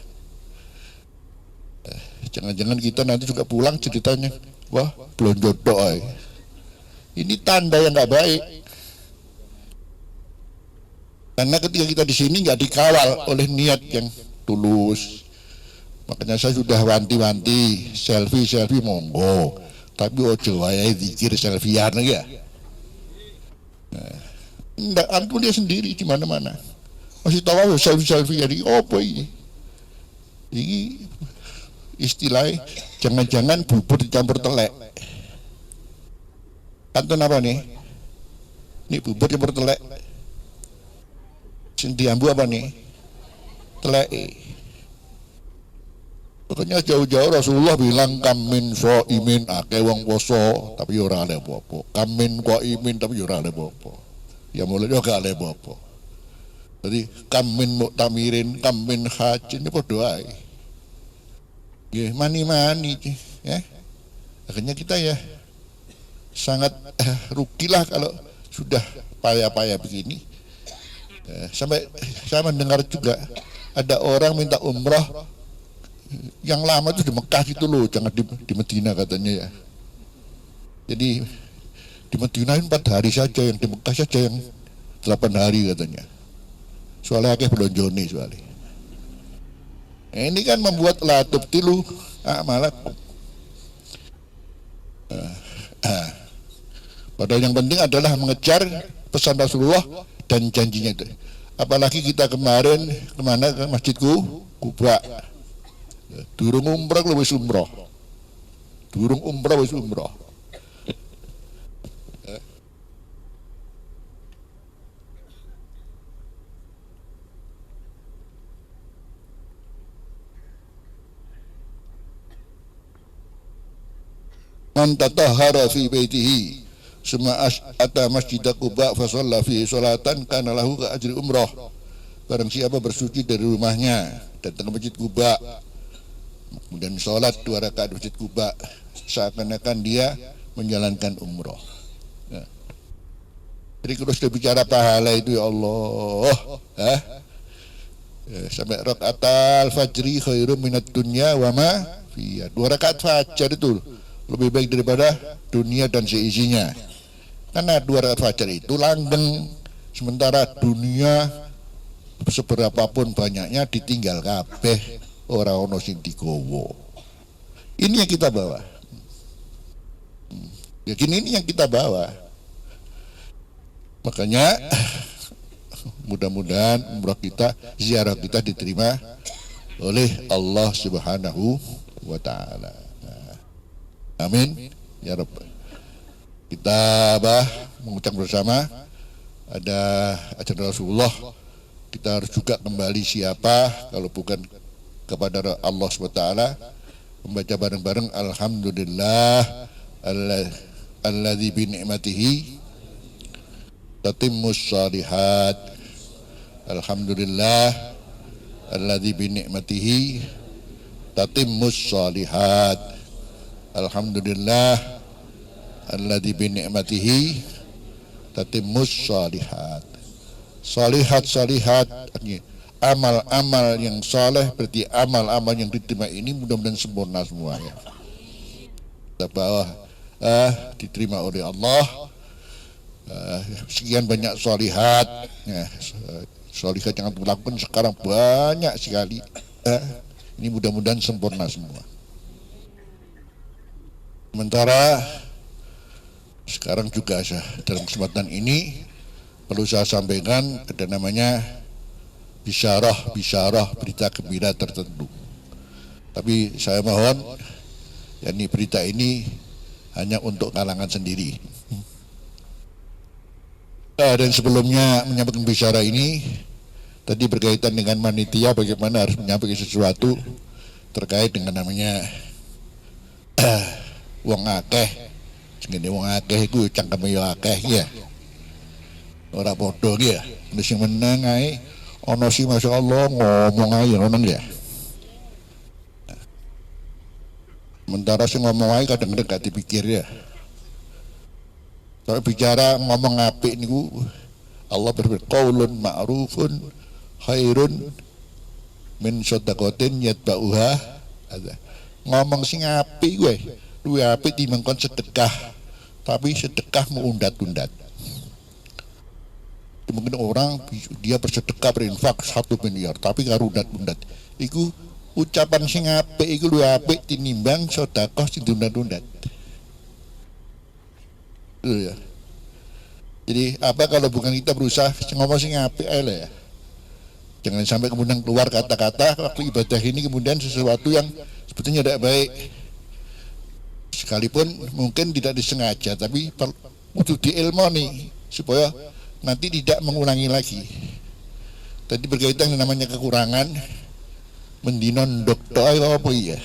Jangan-jangan kita nanti juga pulang ceritanya wah blonjo tok ae. Ini tanda yang nggak baik. Karena ketika kita di sini nggak dikawal oleh niat yang tulus. Makanya saya sudah wanti-wanti selfie monggo, tapi ojo wae zikir selfiean ya. Ndak antum dia sendiri di mana-mana. Masih tahu selfie jadi apa ini? Ini istilahnya jangan-jangan bubur dicampur telek. Antum apa nih? Ini bubur campur telek. Sing diambu apa nih? Telek. Makanya jauh-jauh Rasulullah bilang kamin imin akeh wong poso tapi ora ada apa-apa. Kamin imin tapi ora ada apa-apa. Ya mulai juga ada apa-apa. Jadi kamin muktamirin, kamin haji ini padha ae. Nggih, mani-mani ya. Akhirnya kita ya sangat rugilah kalau sudah payah-payah begini. Sampai saya mendengar juga ada orang minta umrah yang lama itu di Mekah gitu loh, jangan di Medina katanya ya. Jadi di Medina 4 hari saja, yang di Mekah saja yang 8 hari katanya. Soalnya akeh belonjone soalnya. Ini kan membuat la tubtilu a'malakum. Padahal yang penting adalah mengejar pesan Rasulullah dan janjinya itu. Apalagi kita kemarin kemana ke Masjid Kuba. Durung umrah wis umrah. Durung umrah wis umrah. Man tatahhara fi baitihi summa ata masjid Quba fa shalla fi sholatan kana lahu ka ajri umrah. Barang siapa bersuci dari rumahnya datang ke Masjid Quba kemudian sholat 2 rakaat Masjid Quba, seakan-akan dia menjalankan umroh. Ya. Jadi kalau sudah bicara pahala itu ya Allah, sampai rakaat fajri khairum minat dunya wa ma fiha. 2 rakaat fajar itu lebih baik daripada dunia dan seisinya. Karena 2 rakaat fajar itu langgeng, sementara dunia seberapapun banyaknya ditinggal kabeh. Orang ono sing digowo. Ini yang kita bawa. Ya gini ini yang kita bawa. Makanya mudah-mudahan umrah kita, ziarah kita diterima oleh Allah Subhanahu wa taala. Amin ya Rabb. Kita mengucap bersama ada ajaran Rasulullah. Kita harus juga kembali siapa kalau bukan kepada Allah SWT, membaca bareng-bareng alhamdulillah alladzi bi ni'matihi tatimmus shalihat. Alhamdulillah alladzi bi ni'matihi tatimmus shalihat. Alhamdulillah alladzi bi ni'matihi tatimmus shalihat. Salihat amal-amal yang saleh, berarti amal-amal yang diterima ini mudah-mudahan sempurna semuanya. Kita bawa diterima oleh Allah. Sekian banyak salihat, salihat yang dilakukan sekarang banyak sekali. Ini mudah-mudahan sempurna semua. Sementara sekarang juga dalam kesempatan ini perlu saya sampaikan ada namanya bisyarah berita gembira tertentu. Tapi saya mohon yakni berita ini hanya untuk kalangan sendiri. Dan sebelumnya menyampaikan bicara ini tadi berkaitan dengan panitia, bagaimana harus menyampaikan sesuatu terkait dengan namanya wong akeh. Segini wong akeh iku cangkeme yo akeh ya. Ora padha ki ya. Nek sing meneng ae ana sing masyaallah ngomong ae ngono ya. Sementara sing ngomong ae kadang-kadang gak dipikir ya. Kalau bicara ngomong apik niku Allah berfirman qaulun ma'rufun khairun min shadaqatin yatba'uha. Ngomong sing apik gue luwih apik timbang kon sedekah, tapi sedekah mau undat-undat. Mungkin orang dia bersedekah berinfak 1 miliar tapi karo undat-undat. Iku ucapan sing apik iku luwih apik tinimbang sedekah sing undat-undat. Ya. Jadi apa kalau bukan kita berusaha ngomong sing apik ae lah ya. Jangan sampai kemudian keluar kata-kata waktu ibadah ini kemudian sesuatu yang sebetulnya tidak baik. Sekalipun mungkin tidak disengaja, tapi perlu diilmoni supaya nanti tidak mengulangi lagi. Tadi berkaitan dengan namanya kekurangan mendinon dokter apa iya?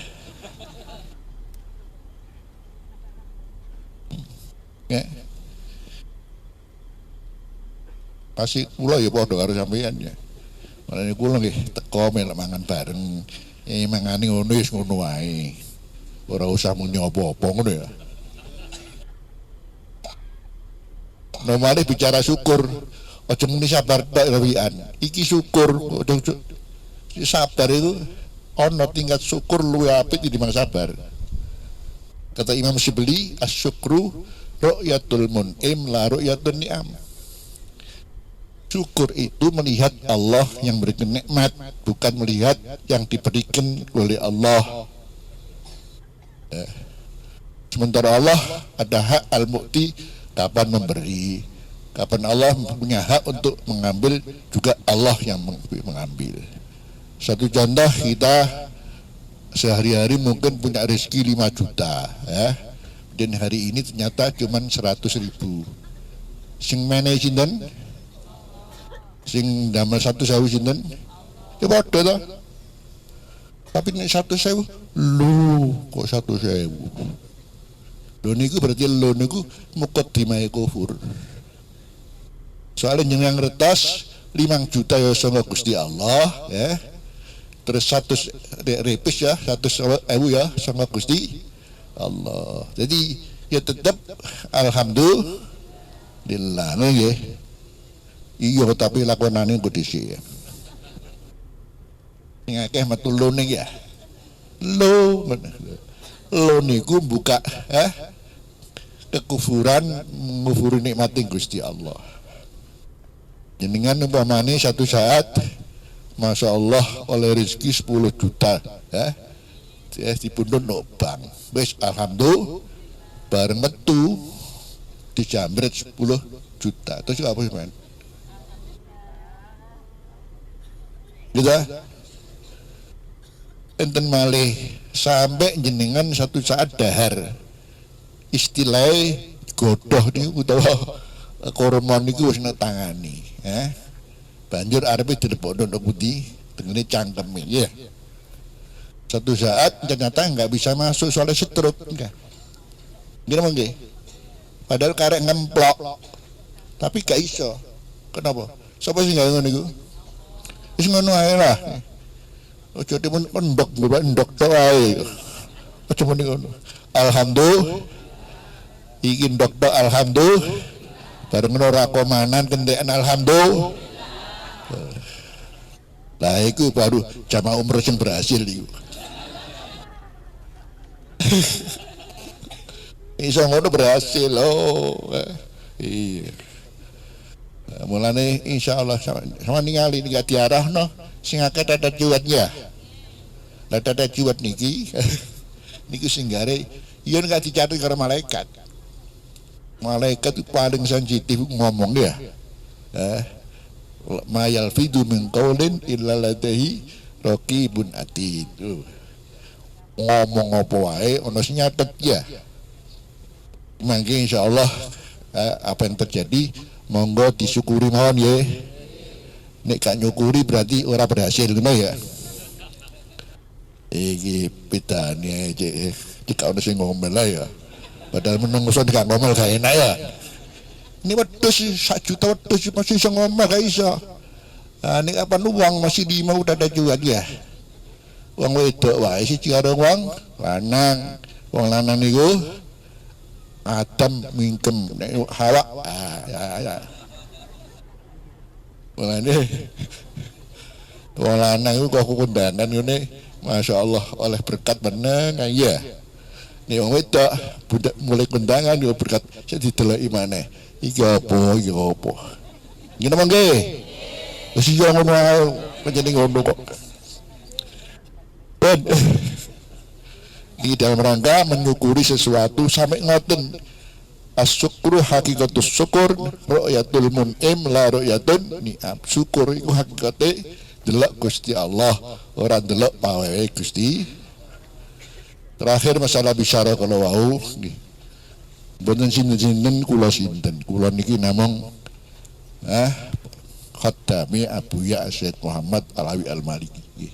Ya. Pasti kula ya padha karo sampeyan ya. Malane kula nggih teko melok mangan bareng. Mangane ngono wis ngono wae. Ora usah muni apa-apa ngono ya. Normalnya bicara syukur, aja muni sabar tok rewian. Iki syukur, sabar itu ana tingkat syukur luwih apik tinimbang sabar. Kata Imam Syibli, asyukru ru'yatul mun'im la ru'yatun ni'am. Syukur itu melihat Allah yang berikan nikmat, bukan melihat yang diberikan oleh Allah. Sementara Allah ada hak al-mu'ti, kapan memberi, kapan Allah punya hak untuk mengambil, juga Allah yang mengambil. Satu contoh, kita sehari-hari mungkin punya rezeki 5 juta ya. Dan hari ini ternyata cuma 100.000. Sing meneh sinten? Sing damel 100.000 sinten? Ya padha to. Tapi nek 100.000, lho kok 100.000. Lho niku berarti lho niku muqaddimah kufur. Soalnya jenengan ngertos 5 juta ya sangka Gusti Allah ya. Terus 100 repis ya, 100.000 ya sangka Gusti Allah. Jadi ya tetap alhamdulillah nggih. Iya tapi lakonane kok dhisik ya. Sing akeh metu lone ya. Lo niku buka kekufuran, ngufuri nikmati Gusti Allah. Jenengan umpamane satu saat Masya Allah oleh rezeki 10 juta ya. Dipundhut no bank. Wis alhamdulillah bareng metu dijamret 10 juta. Terus apa sih men? Gitu. Enten malih sampai jenengan satu saat dahar. Istilahnya godoh niku utawa kormon niku wis tangani, ya. Banjur arepe dilepokno ndok putih tengene cangkeme, ya. Satu saat ternyata nggak bisa masuk soalnya stroke enggak. Gimana nggih? Padahal karek ngemplok. Tapi gak iso. Kenapa? Sapa sing gawe ngono iku? Wis ngono ae lah. Ojo timun endok tok ae. Ojo muni ngono. Alhamdulillah. Iki ndok tok alhamdulillah. Bareng ora komanan kendekan alhamdulillah. Lah iku baru jamaah umroh sing berhasil iku. Iso ngono berhasil iya. Mulane insyaallah sama ningali nek diarahno sing akeh tata juwatnya. Lah tata juwat niki niki sing gare yen gak dicatet karo malaikat. Malaikat itu paling sensitif ngomong ya. Ma yalfidu min qaulin illa ladaihi raqibun atid. Ngomong apa wae ana sing nyatet ya. Mangke insyaallah apa yang terjadi Monggo disyukuri mawon ya. Nek gak nyukuri berarti ora berhasil ngono ya. Iki bedane iki ono sing ngomel lah ya. Padahal menungso gak ngomel gak enak ya. Ini wedhus 1 juta wedhus masih iso ngomel gak iso. Nek apa uang masih 5 udah ada juga dia. Wong wedok wae siji karo wong lanang. Wong lanang niku Adam mingkem nek Hawa ya. Mulane wong lanang iku kok kondangan ngene Masya Allah oleh berkat meneng ya. Nek wong wedok budak mulai kondangan yo berkat sik dideloki maneh. Iki apa iki apa. Ngene monggo. Wis yo ngono ae pancen ngono kok. Dan di dalam rangka menyukuri sesuatu sampai ngoten asyukru hakikatus syukur ru'yatul mun'im la ru'yatun ni'am. Syukur itu hakikate delok Gusti Allah ora delok pawewe Gusti. Terakhir masalah bicara kalau wau nggih mboten sinten-sinten kula sinten kula niki namung Khaddami Abuya Sayyid Muhammad Alawi Al-Maliki nggih.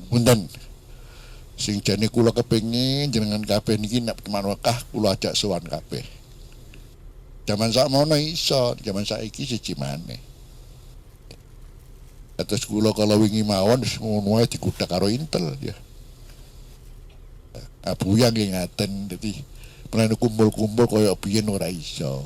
Punten sing jane kula kepengin jenengan kabeh niki nek Mekah kula ajak sowan kabeh. Zaman sakmono iso, zaman saiki siji maneh. Atus kula kalau wingi mawon wis ngono ae dikudak karo Intel ya. Abuya nggih ngaten dadi mrene kumpul-kumpul kaya biyen ora iso.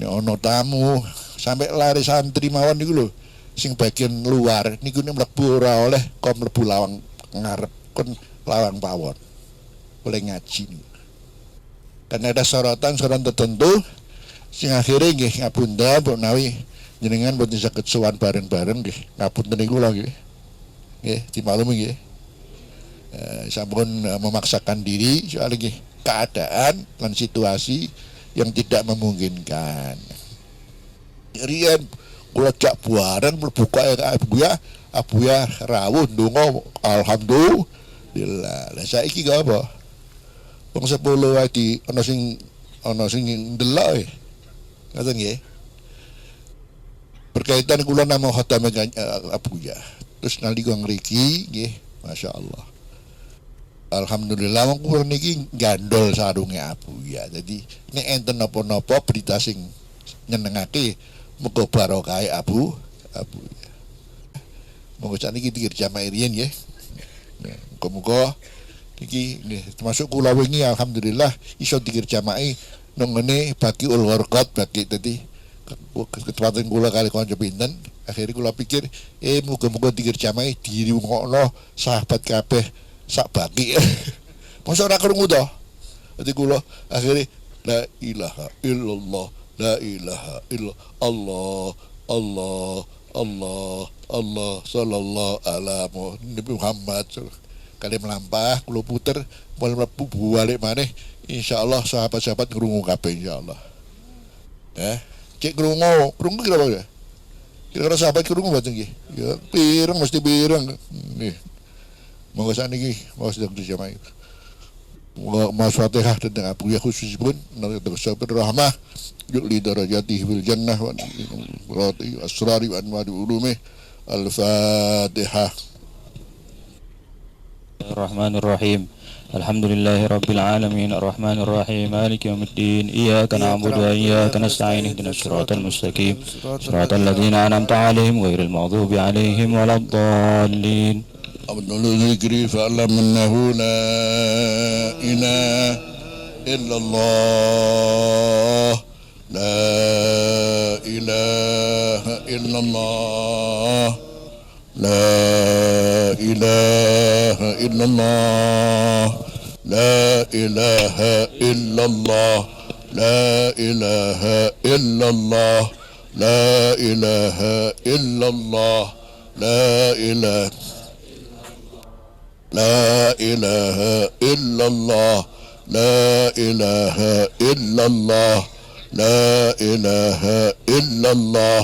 Nek ana tamu sampai lari santri mawon niku lho sing bagian luar niku nek mlebu ora oleh kok mlebu lawang ngarep kon lawang pawon boleh ngaji nih. Karena ada sorotan tertentu sing akhirnya nggih ngapunten Pak Nawi jenengan boten saged sowan bareng-bareng nggih ngapunten niku lho nggih. Nggih dimaklumi nggih. Sampun memaksakan diri soal nggih keadaan dan situasi yang tidak memungkinkan. Riyen kula jak bareng berbuka Abuya rawuh ndonga alhamdulillah. Lah saiki gak apa? Wong 10 wae di ana sing ndelok e. Ngoten nggih. Berkaitan kula namung khatam Abuya. Terus nalika ngriki nggih masyaallah. Alhamdulillah wong kula niki gandol sarunge Abuya. Jadi nek enten napa-napa berita sing nyenengake muga barokah Abuya. Monggo sakniki dikerjamae riyen nggih. Muga-muga iki termasuk kula wingi alhamdulillah iso dikerjamae nang ngene bagi ulwarqat bagi dadi ketepatan kula kali kanca pinten akhirnya kula pikir muga-muga dikerjamae dirungokno sahabat kabeh sak bagi. Masa ora krungu to? Dadi kula akhirnya la ilaha illallah la ilaha illallah Allah sallallahu ala Nabi Muhammad kali melampah kula puter mlebu balik maneh insyaallah sahabat-sahabat ngrungu kabeh insyaallah. Cek krungu kira apa ya? Kira sahabat krungu mboten nggih. Ya pireng mesti pireng. Nggih. Monggo sakniki mau sedang dijamahi. Mas Fatihah tentang Abuya khususipun nang sabar rahmah yu'li darajatihi fil jannah wa rati asrari wa anwari ulumih. Al-Fatihah. Ar-Rahmanir-Rahim. Alhamdulillahi Rabbil Alamin. Ar-Rahmanir-Rahim. Maliki yawmiddin. Iyyaka na'budu wa iyyaka nasta'in. Ihdinas siratal mustaqim. Siratal ladzina an'amta 'alaihim ghairil maghdubi 'alaihim waladdallin. Abdul Zikri fa'lam annahu la ilaha illallah. La ilaha illallah. La ilaha illallah. La ilaha illallah. La ilaha illallah. La ilaha illallah. La ilaha La ilaha illallah. La ilaha illallah. La ilaha illallah.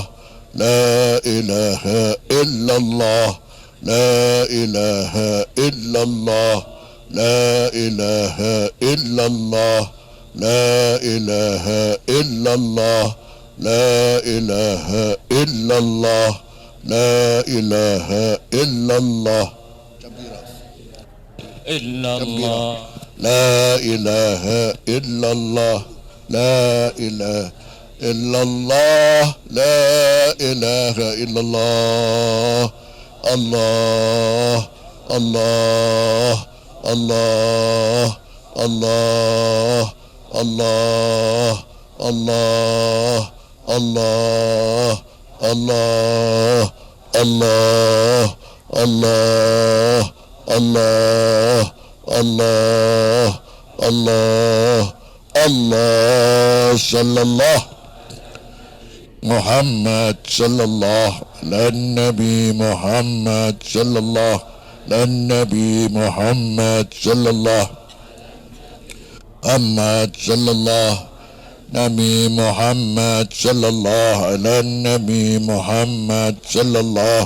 La ilaha illallah. La ilaha illallah. La ilaha illallah. لا إله إلا الله لا إله إلا الله لا إله إلا الله إلا الله لا إله إلا الله لا إله إلا الله لا إله إلا الله الله الله الله الله الله الله الله الله الله الله الله الله الله الله صلى الله محمد صلى الله على النبي محمد صلى الله على النبي محمد صلى الله محمد صلى الله نبي محمد صلى الله على النبي محمد صلى الله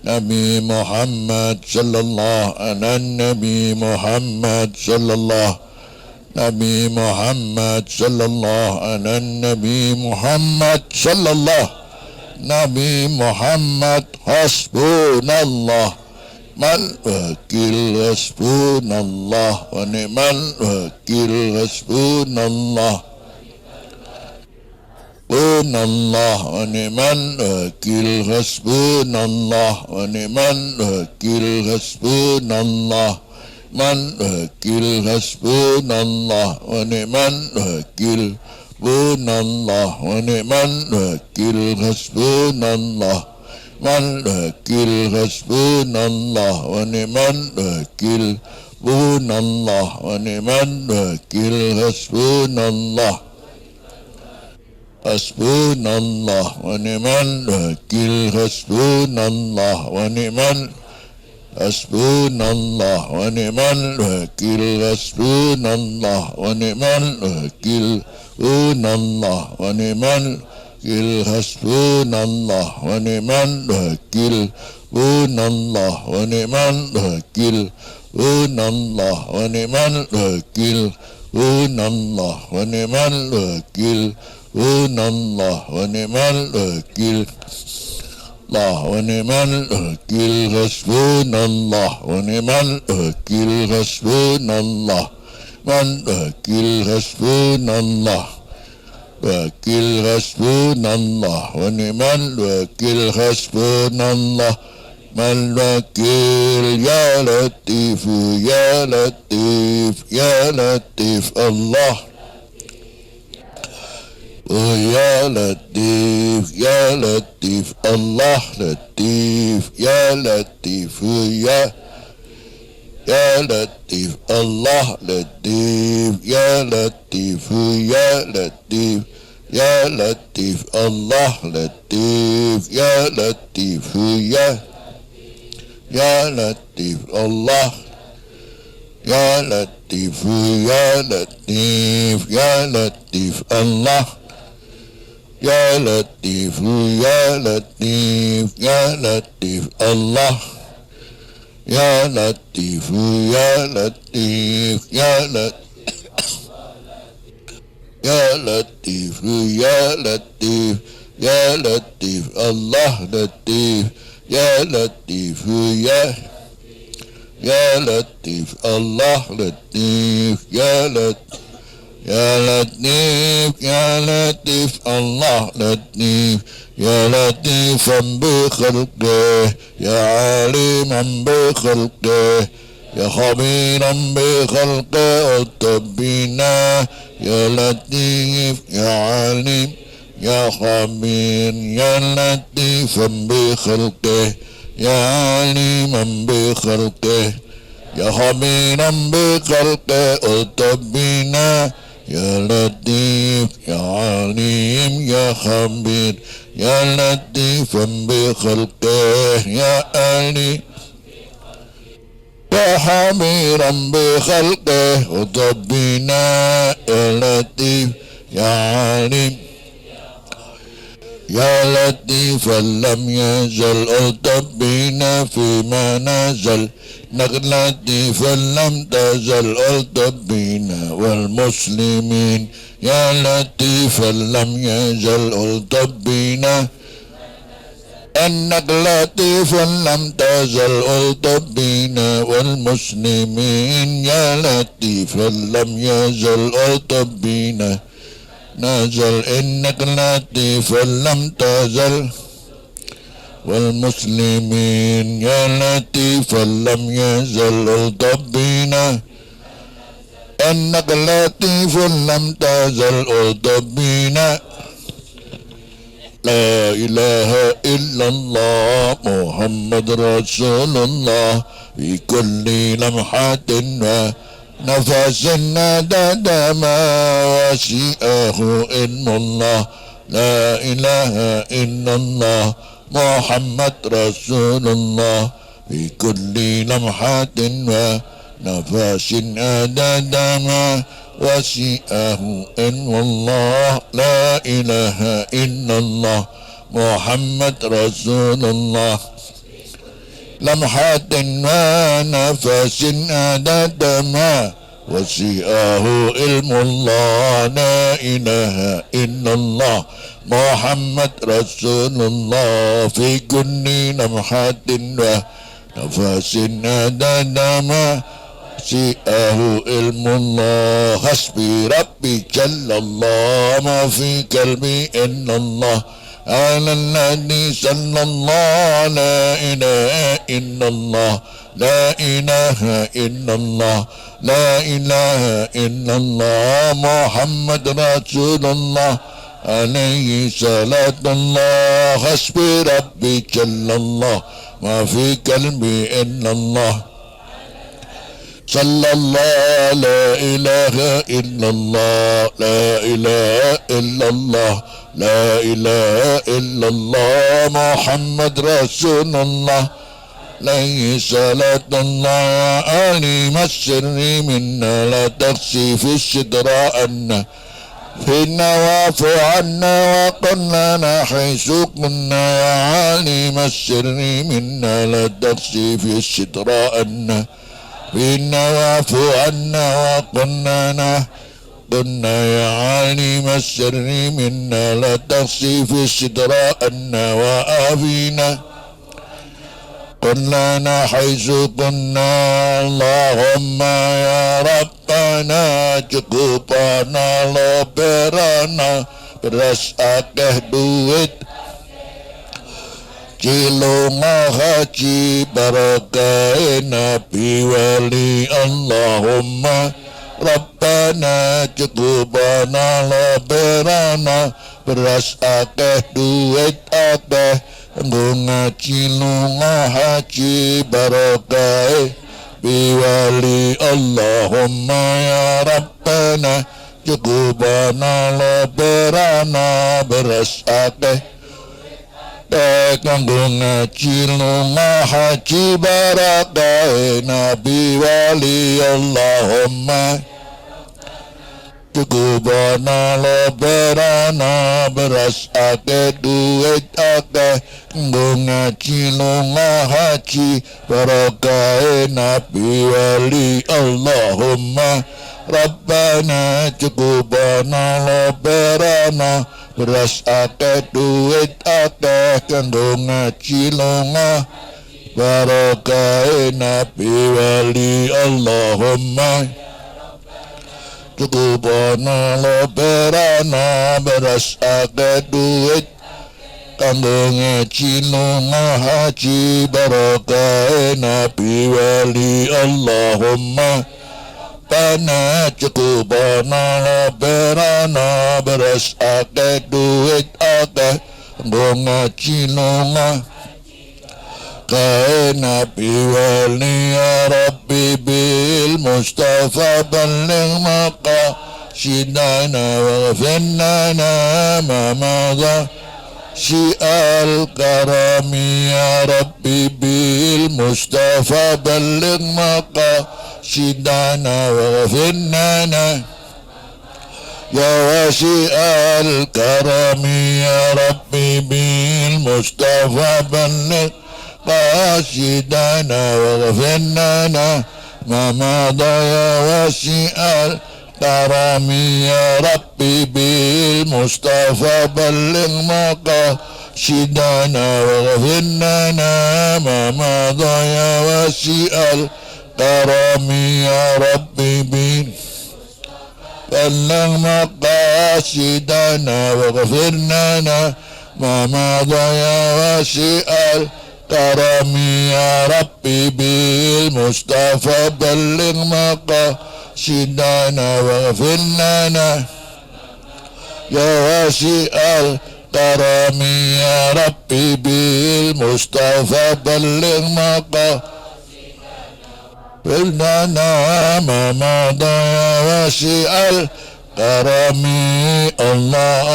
نبي محمد صلى الله على النبي محمد صلى الله نبي محمد صلى الله على النبي محمد صلى الله نبي محمد حسبنا الله ما الوكيل حسبنا الله ونعم الوكيل حسبنا الله حسبنا الله ونعم الوكيل حسبنا الله ونعم الوكيل حسبنا الله من وكيل حسبنا الله ونعم الوكيل حسبنا الله ونعم الوكيل حسبنا الله من وكيل حسبنا الله ونعم الوكيل حسبنا الله ونعم الوكيل حسبنا الله حسبنا الله ونعم الوكيل حسبنا الله ونعم حسبنا الله ونعم الوكيل حسبنا الله ونعم الوكيل حسبنا الله ونعم الوكيل حسبنا الله ونعم الوكيل حسبنا الله ونعم الوكيل حسبنا الله ونعم الوكيل حسبنا الله ونعم الوكيل حسبنا الله ونعم الوكيل الله ونعم الوكيل حسبنا الله ونعم الوكيل حسبنا الله من وكيل حسبنا الله وكيل حسبنا الله ونعم الوكيل حسبنا الله من وكيل يا لطيف يا لطيف يا لطيف الله يا لطيف يا لطيف الله لطيف يا لطيف يا لطيف الله لطيف يا لطيف يا لطيف يا لطيف الله لطيف يا لطيف يا لطيف الله يا لطيف يا لطيف يا لطيف الله يا لطيف يا لطيف يا لطيف الله يا لطيف يا لطيف يا لطيف يا لطيف يا لطيف الله لطيف يا لطيف يا لطيف الله لطيف يا لطيف يا لطيف يا لطيف الله لطيف يا لطيفا بخلقه يا عالما بخلقه يا خبيرا بخلقه طبنا يا لطيف يا عالم يا خبير يا لطيفا بخلقه يا عالما بخلقه يا خبيرا بخلقه طبنا يا لطيف يا عليم يا خبير يا لطيفا بخلقه يا علي يا خبيرا بخلقه وطبنا يا لطيف يا عليم يا لطيفا لم يزل ألطف بنا فيما نزل لطيفا لم تزل ألطف بنا والمسلمين يا لطيفا لم يزل ألطف بنا أنك لطيفا لم تزل ألطف بنا والمسلمين يا لطيفا لم يزل ألطف بنا نزل إنك لطيفا لم تزل والمسلمين يا لطيفا لم يزل ألطف بنا إنك لطيف لم تزل ألطف بنا لا إله إلا الله محمد رسول الله في كل لمحة ونفس عدد ما وسعه علم الله لا إله إلا الله محمد رسول الله في كل لمحة ونفس عدد ما وسعه علم الله لا إله إلا الله محمد رسول الله لمحة ونفس عدد ما وسعه علم الله لا إله إلا الله محمد رسول الله في كل لمحة ونفس عدد ما وسعه علم الله حسبي ربي جل الله ما في قلبي إلا الله على الذي صلى الله لا إله إلا الله لا إله إلا الله لا إله إلا الله محمد رسول الله عليه صلاة الله حسبي ربي جل الله ما في قلبي إلا الله صلى الله لا إله إلا الله لا إله إلا الله لا إله إلا الله محمد رسول الله عليه صلاة الله عليم السر منا لا تخشي في الشدر أن فينا واعف عنا وقل لنا حيث كنا يا عليم السر منا لا تخشي في الشدر أن فينا واعف عنا وقل لنا قلنا يا عالم السر منا لا تخشي في الستر أن وآفينا قلنا لنا حيث كنا اللهم يا ربنا cukupana loberana beras akeh duit cilunga haji barokah nabi wali Allahumma Rabbana cukupana loberana beras akeh duit akeh nggo ngaji lunga haji barokah biwali Allahumma ya Rabbana cukupana loberana beras akeh kanggo ngaji lunga haji barokah nabi wali Allahumma cukupana loberana beras akeh duit akeh nggo ngaji lunga haji barokah nabi wali Allahumma Rabbana cukupana loberana beras akeh duit akeh kanggo ngaji lunga barokah nabi wali Allahumma cukupana loberana beras akeh duit kanggo ngaji lunga haji barokah nabi wali Allahumma Rabbana cukupana loberana beras akeh duit akeh kanggo ngaji lunga kae nabi wali ya Rabbi bil Mustafa balligh maqasidana waghfir lana ma madha syi'al karami ya Rabbi bil Mustafa balligh maqasidana waghfir lana يا واسع الكرم يا ربي بالمصطفى بلغ قاصدنا واغفر لنا ما مضى يا واسع الكرم يا ربي بالمصطفى بلغ مقاصدنا واغفر لنا ما مضى يا واسع الكرم يا ربي بلغ مقاصدنا واغفر لنا ما مضى يا واسع الكرم يا ربي بالمصطفى بلغ مقاصدنا واغفر لنا يا واسع الكرم يا ربي بالمصطفى بلغ مقاصدنا ما مضى يا واسع الكرم الله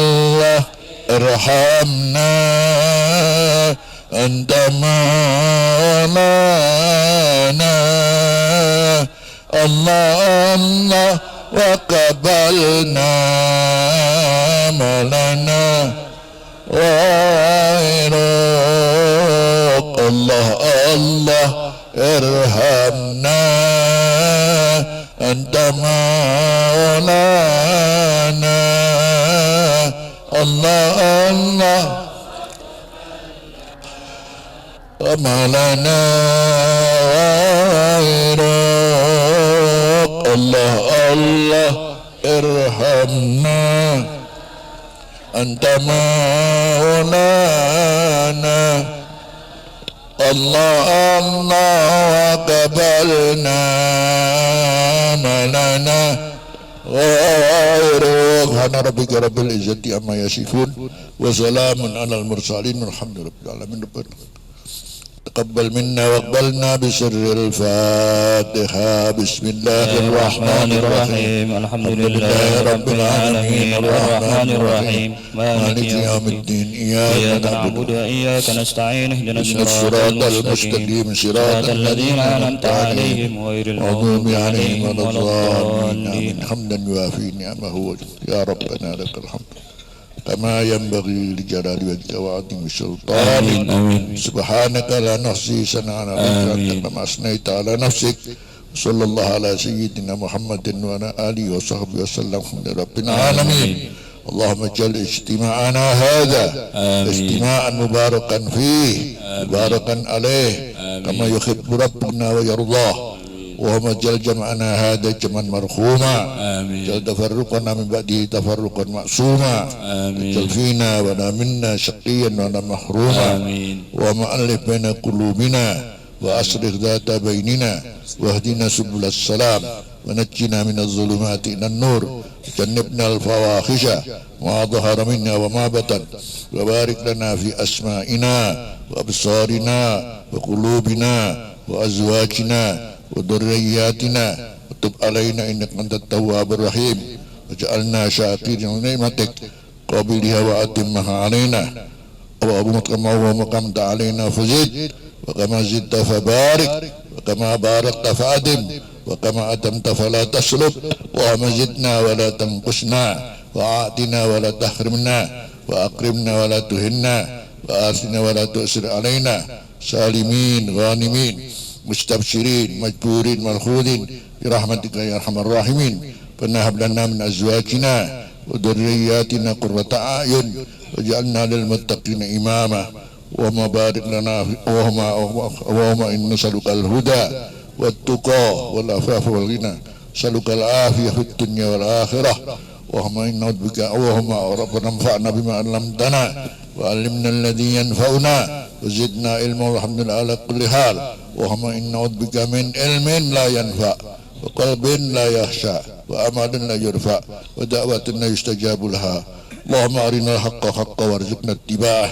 الله ارحمنا أنت مولانا الله الله وقبلنا مولانا غيرك الله الله ارحمنا أنت مولانا الله الله وما لنا غيرك الله الله ارحمنا أنت مولانا الله الله قبلنا ما لنا غيرك سبحان ربك رب العزة عما يصفون وسلام على المرسلين والحمد لله رب العالمين. تقبل منا واقبلنا بسر الفاتحة. بسم الله الرحمن الرحيم. الحمد لله رب العالمين الرحمن الرحيم مالك يوم الدين. إياك نعبد وإياك نستعين اهدنا الصراط المستقيم صراط الذين أنعمت عليهم غير المغضوب عليهم ولا الضالين. حمدا يوافي نعمه يا ربنا لك الحمد كما ينبغي لجلال وجهك وعظيم سلطانك. سبحانك لا نحصي ثناء عليك كما أثنيت على نفسك. صلى الله على سيدنا محمد وعلى آله وصحبه وسلم. الحمد لله رب العالمين. اللهم اجعل اجتماعنا هذا اجتماعا مباركا فيه مباركا عليه كما يحب ربنا ويرضاه. اللهم اجعل جمعنا هذا جمعا مرحوما. اجعل تفرقنا من بعده تفرقا معصوما. اجعل فينا ولا منا شقيا ولا محروما. ومؤلف بين قلوبنا وأصلح ذات بيننا واهدنا سبل السلام ونجنا من الظلمات إلى النور وجنبنا الفواحش ما ظهر منا وما بطن وبارك لنا في أسمائنا وأبصارنا وقلوبنا وأزواجنا وذرياتنا وتب علينا إنك أنت التواب الرحيم. وجعلنا شاكرين لنعمتك قابلها وأتمها علينا. وكما هو مقامت علينا فزد وكما زدت فبارك وكما باركت فأدم وكما أتمت فلا تسلب. وما زدنا ولا تنقصنا وأعطنا ولا تحرمنا وأكرمنا ولا تهنا وآثنا ولا تؤسر علينا. سالمين غانمين مستبشرين مجبورين ملخوذين برحمتك يا أرحم الراحمين. فنهب لنا من أزواجنا وذرياتنا قرة أعين وجعلنا للمتقين إماما. وما بارك لنا وهم إن نسألك الهدى والتقى والعفاف والغنى. نسألك العافية في الدنيا والآخرة. وهم إن نعوذ بك وهم ربنا انفعنا بما علمتنا وعلمنا الذي ينفعنا وزدنا علما والحمد لله على كل حال. وهم إن نعوذ بك من علم لا ينفع وقلب لا يخشع وأمل لا يرفع ودعوة لا يستجاب لها. اللهم أرنا الحق حقا وارزقنا اتباعه.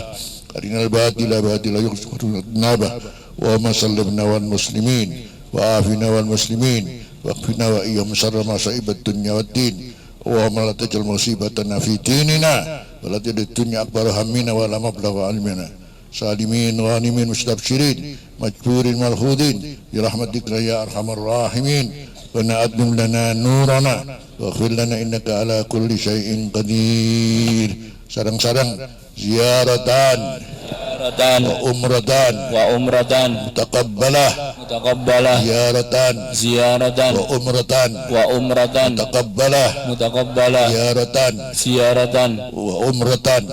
أرنا الباطل باطلا يرزقنا اجتنابه. وما سلمنا والمسلمين وعافنا والمسلمين واكفنا وإياهم شر مصائب الدنيا والدين. اللهم لا تجعل مصيبتنا في ديننا ولا تجعل الدنيا أكبر همنا ولا مبلغ علمنا. سالمين غانمين مستبشرين مجبورين ملخوذين برحمتك يا أرحم الراحمين. Rabbana atmim lana nurana waghfir lana innaka ala kulli syai'in qadir. Sarang-sarang ziaratan wa umratan mutaqabbalah ziaratan wa umratan mutaqabbalah ziaratan wa umratan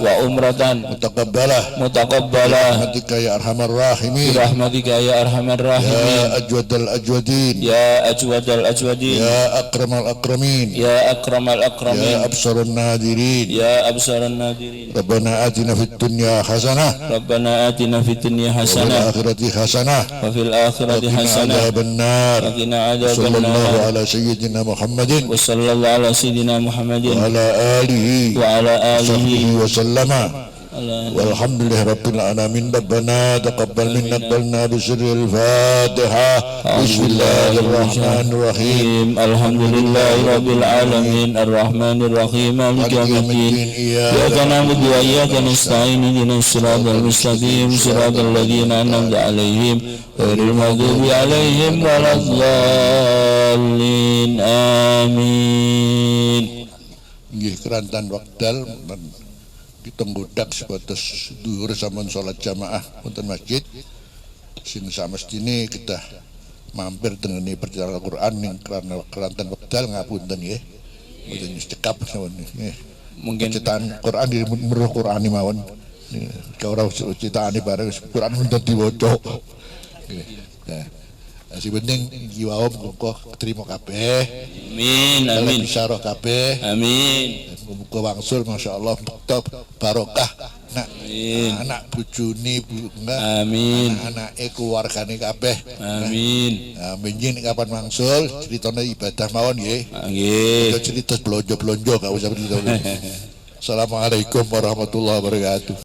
mutaqabbalah rahmatika ya arhamar rahimin ya ajwadal ajwadin ya akramal akramin ya absarun nadirin Rabbana atina fid dunya hasanah ربنا آتنا في الدنيا wa fil حسنة akhirati hasanah وفي الآخرة وقنا حسنة عذاب النار وقنا عذاب صلى الله النار على سيدنا محمد وصلى الله على سيدنا محمد وعلى آله وعلى وصحبه آله وسلم والحمد لله رب العالمين ربنا تقبل منا قبلنا بسر الفاتحة بسم الله الرحمن الرحيم الحمد لله رب العالمين الرحمن الرحيم مالك يوم الدين إياك نعبد وإياك نستعين اهدنا الصراط المستقيم صراط الذين أنعمت عليهم غير المغضوب عليهم ولا الضالين آمين. Nggih kerantan wekdal kita nggodak sebatas dhuwur sampun salat jamaah wonten masjid sing samestine kita mampir tengene perjalanan Al-Qur'an ning kerantan wekdal ngapunten nggih mboten cekap sampun nggih mungkin cetakan Qur'an di meruh Qur'an mawon ora cetaane bareng Qur'an mung diwaca nah sing penting iki wae muga ketrima kabeh Amin amin bisa roh kabeh amin. muga wangsul masyaallah barokah anak bojone Amin. anake keluargane kabeh Amin. menjin kapan wangsul critane ibadah mawon nggih Nggih. cerita blonjo-blonjo gak usah cerita. Assalamualaikum warahmatullahi wabarakatuh.